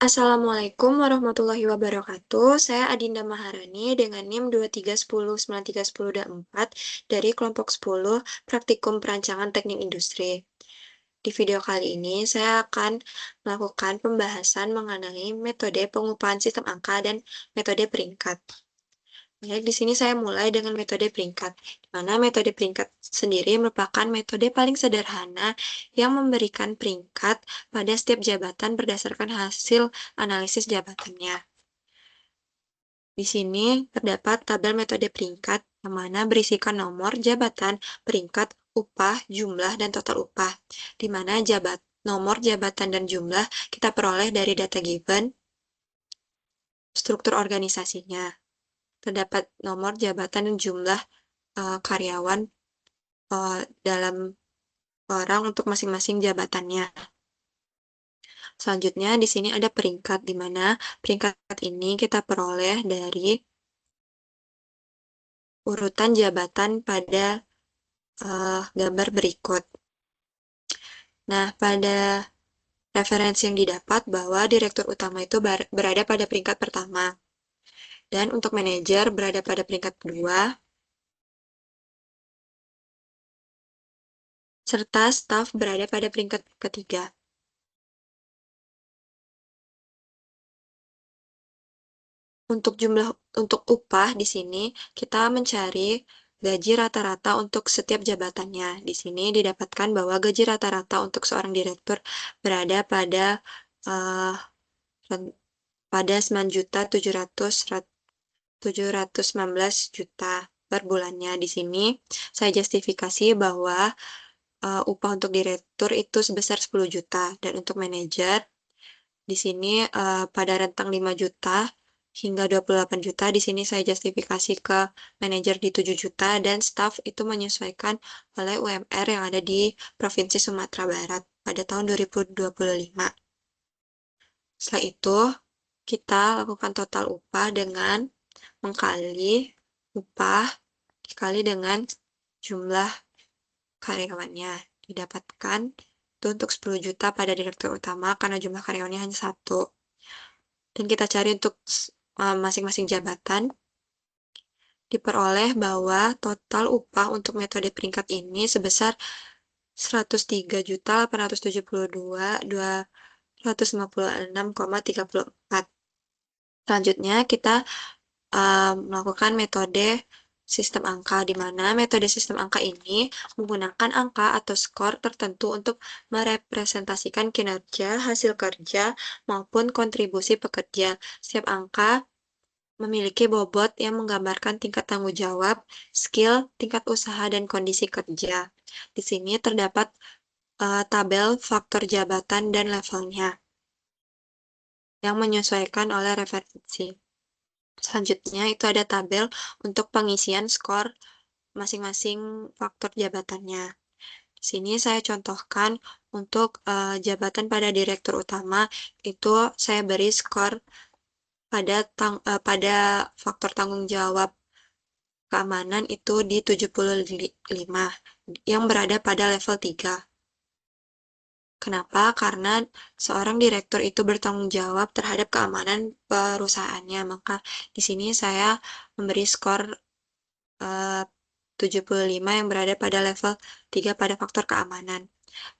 Assalamualaikum warahmatullahi wabarakatuh. Saya Adinda Maharani dengan NIM 231093104 dari kelompok 10 Praktikum Perancangan Teknik Industri. Di video kali ini saya akan melakukan pembahasan mengenai metode pengupahan sistem angka dan metode peringkat. Baik, di sini saya mulai dengan metode peringkat, di mana metode peringkat sendiri merupakan metode paling sederhana yang memberikan peringkat pada setiap jabatan berdasarkan hasil analisis jabatannya. Di sini terdapat tabel metode peringkat, yang mana berisikan nomor, jabatan, peringkat, upah, jumlah, dan total upah, di mana nomor, jabatan, dan jumlah kita peroleh dari data given, struktur organisasinya. Terdapat nomor, jabatan, dan jumlah karyawan dalam orang untuk masing-masing jabatannya. Selanjutnya, di sini ada peringkat, di mana peringkat ini kita peroleh dari urutan jabatan pada gambar berikut. Nah, pada referensi yang didapat bahwa direktur utama itu berada pada peringkat pertama, dan untuk manajer berada pada peringkat kedua, serta staf berada pada peringkat ketiga. Untuk upah di sini kita mencari gaji rata-rata untuk setiap jabatannya. Di sini didapatkan bahwa gaji rata-rata untuk seorang direktur berada pada uh, pada 9.719 juta per bulannya. Di sini saya justifikasi bahwa upah untuk direktur itu sebesar 10 juta dan untuk manajer di sini pada rentang 5 juta hingga 28 juta. Di sini saya justifikasi ke manajer di 7 juta dan staff itu menyesuaikan oleh UMR yang ada di Provinsi Sumatera Barat pada tahun 2025. Setelah itu, kita lakukan total upah dengan mengkali upah dikali dengan jumlah karyawannya. Didapatkan itu untuk 10 juta pada direktur utama karena jumlah karyawannya hanya 1. Dan kita cari untuk masing-masing jabatan, diperoleh bahwa total upah untuk metode peringkat ini sebesar 103.872.256,34. Selanjutnya, kita melakukan metode sistem angka, di mana metode sistem angka ini menggunakan angka atau skor tertentu untuk merepresentasikan kinerja, hasil kerja, maupun kontribusi pekerja. Setiap angka memiliki bobot yang menggambarkan tingkat tanggung jawab, skill, tingkat usaha, dan kondisi kerja. Di sini terdapat tabel faktor jabatan dan levelnya yang menyesuaikan oleh referensi. Selanjutnya itu ada tabel untuk pengisian skor masing-masing faktor jabatannya. Di sini saya contohkan untuk jabatan pada direktur utama itu saya beri skor pada faktor tanggung jawab keamanan itu di 75 yang berada pada level 3. Kenapa? Karena seorang direktur itu bertanggung jawab terhadap keamanan perusahaannya. Maka di sini saya memberi skor 75 yang berada pada level 3 pada faktor keamanan.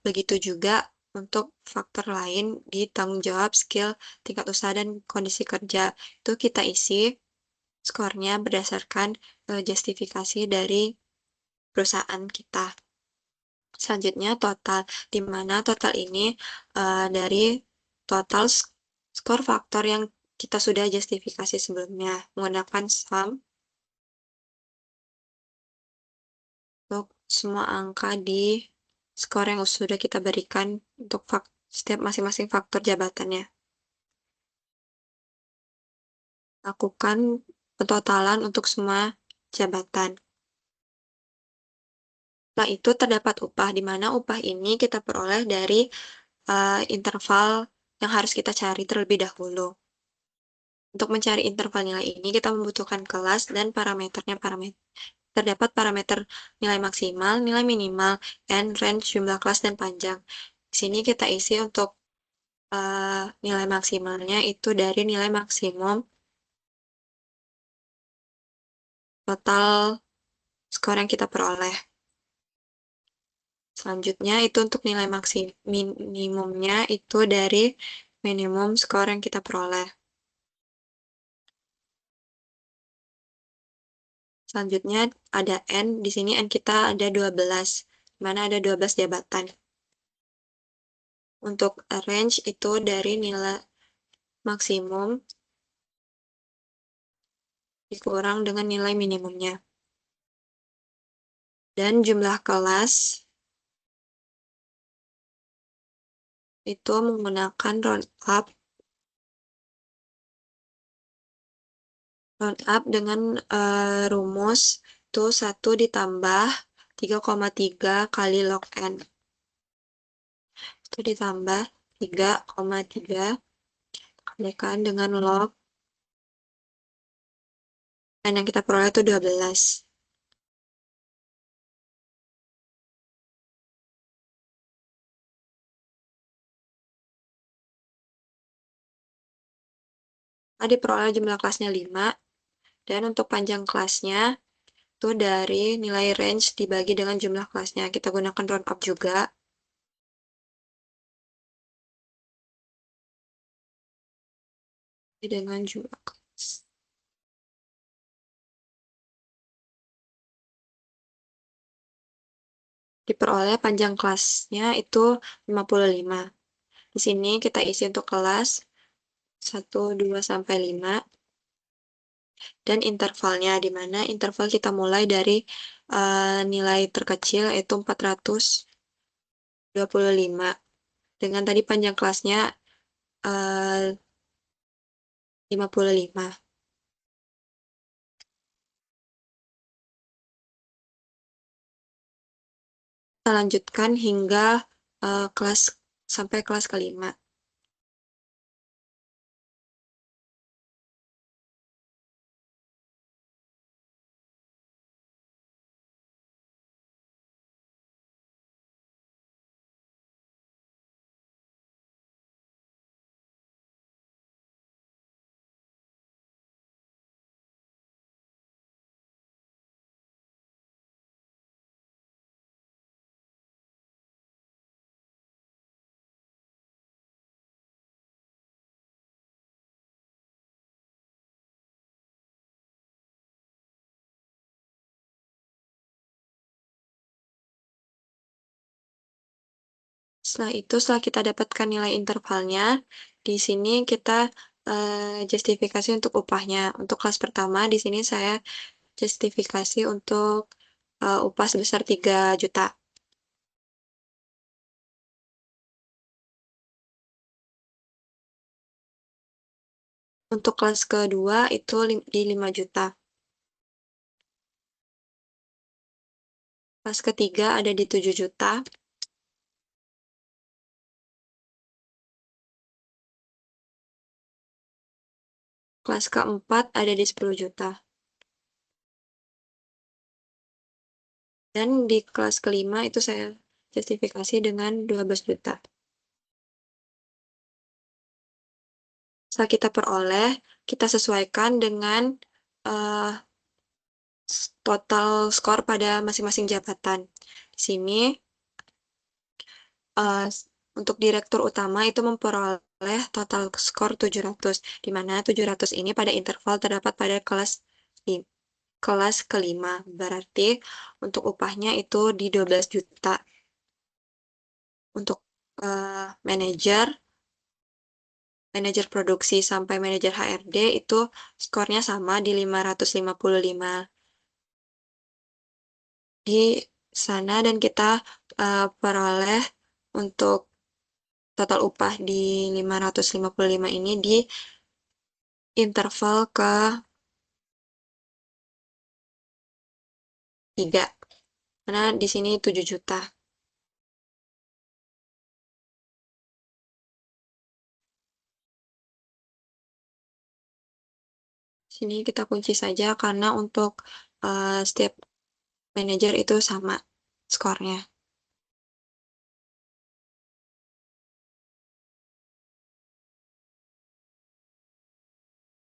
Begitu juga untuk faktor lain di tanggung jawab, skill, tingkat usaha, dan kondisi kerja. Itu kita isi skornya berdasarkan justifikasi dari perusahaan kita. Selanjutnya total, di mana total ini dari total skor faktor yang kita sudah justifikasi sebelumnya menggunakan sum untuk semua angka di skor yang sudah kita berikan untuk setiap masing-masing faktor jabatannya. Lakukan pentotalan untuk semua jabatan. Setelah itu terdapat upah, di mana upah ini kita peroleh dari interval yang harus kita cari terlebih dahulu. Untuk mencari interval nilai ini, kita membutuhkan kelas dan parameternya. Terdapat parameter nilai maksimal, nilai minimal, and range jumlah kelas dan panjang. Di sini kita isi untuk nilai maksimalnya itu dari nilai maksimum total skor yang kita peroleh. Selanjutnya itu untuk nilai minimumnya itu dari minimum skor yang kita peroleh. Selanjutnya ada N, di sini N kita ada 12, di mana ada 12 jabatan. Untuk range itu dari nilai maksimum dikurang dengan nilai minimumnya. Dan jumlah kelas itu menggunakan round up dengan rumus itu 1 ditambah 3,3 kali log N. Itu ditambah 3,3 kalikan dengan log N yang kita peroleh itu 12. Tadi peroleh jumlah kelasnya 5, dan untuk panjang kelasnya itu dari nilai range dibagi dengan jumlah kelasnya. Kita gunakan round up juga. Dengan jumlah kelas. Diperoleh panjang kelasnya itu 55. Di sini kita isi untuk kelas 1, 2, sampai 5. Dan intervalnya, di mana interval kita mulai dari nilai terkecil yaitu 425. Dengan tadi panjang kelasnya 55. Kita lanjutkan hingga kelas sampai kelas kelima. Setelah itu, setelah kita dapatkan nilai intervalnya, di sini kita justifikasi untuk upahnya. Untuk kelas pertama, di sini saya justifikasi untuk upah sebesar 3 juta. Untuk kelas kedua itu di 5 juta. Kelas ketiga ada di 7 juta. Kelas keempat ada di 10 juta. Dan di kelas kelima itu saya justifikasi dengan 12 juta. Setelah kita peroleh, kita sesuaikan dengan uh, total skor pada masing-masing jabatan. Di sini uh, untuk direktur utama itu memperoleh total skor 700, di mana 700 ini pada interval terdapat pada kelas kelima. Berarti untuk upahnya itu di 12 juta. Untuk manajer produksi sampai manajer HRD itu skornya sama di 555 di sana, dan kita peroleh untuk total upah di 555 ini di interval ke 3, karena di sini 7 juta. Sini kita kunci saja karena untuk setiap manajer itu sama skornya.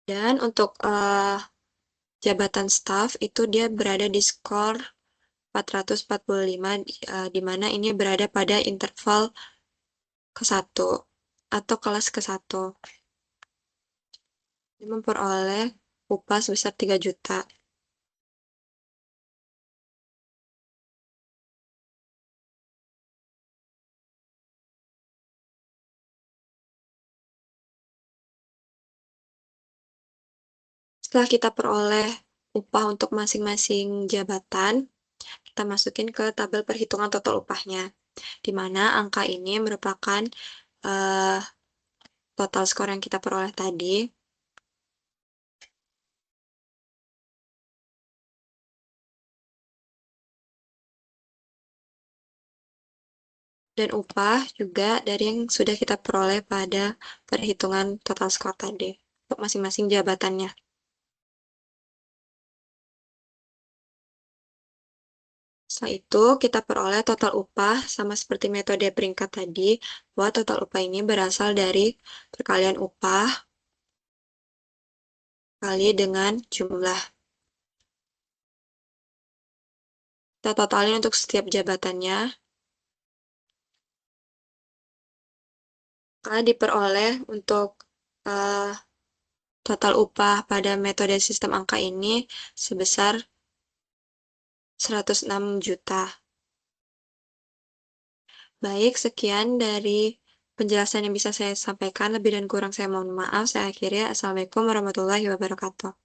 Dan untuk jabatan staf itu dia berada di skor 445, di mana ini berada pada interval ke-1 atau kelas ke-1. Dia memperoleh upah sebesar 3 juta. Setelah kita peroleh upah untuk masing-masing jabatan, kita masukin ke tabel perhitungan total upahnya, di mana angka ini merupakan eh, total skor yang kita peroleh tadi. Dan upah juga dari yang sudah kita peroleh pada perhitungan total skor tadi untuk masing-masing jabatannya. Setelah itu, kita peroleh total upah sama seperti metode peringkat tadi, bahwa total upah ini berasal dari perkalian upah kali dengan jumlah. Kita totalin untuk setiap jabatannya, maka diperoleh untuk eh, total upah pada metode sistem angka ini sebesar 106 juta. Baik, sekian dari penjelasan yang bisa saya sampaikan. Lebih dan kurang saya mohon maaf. Saya akhiri. Assalamualaikum warahmatullahi wabarakatuh.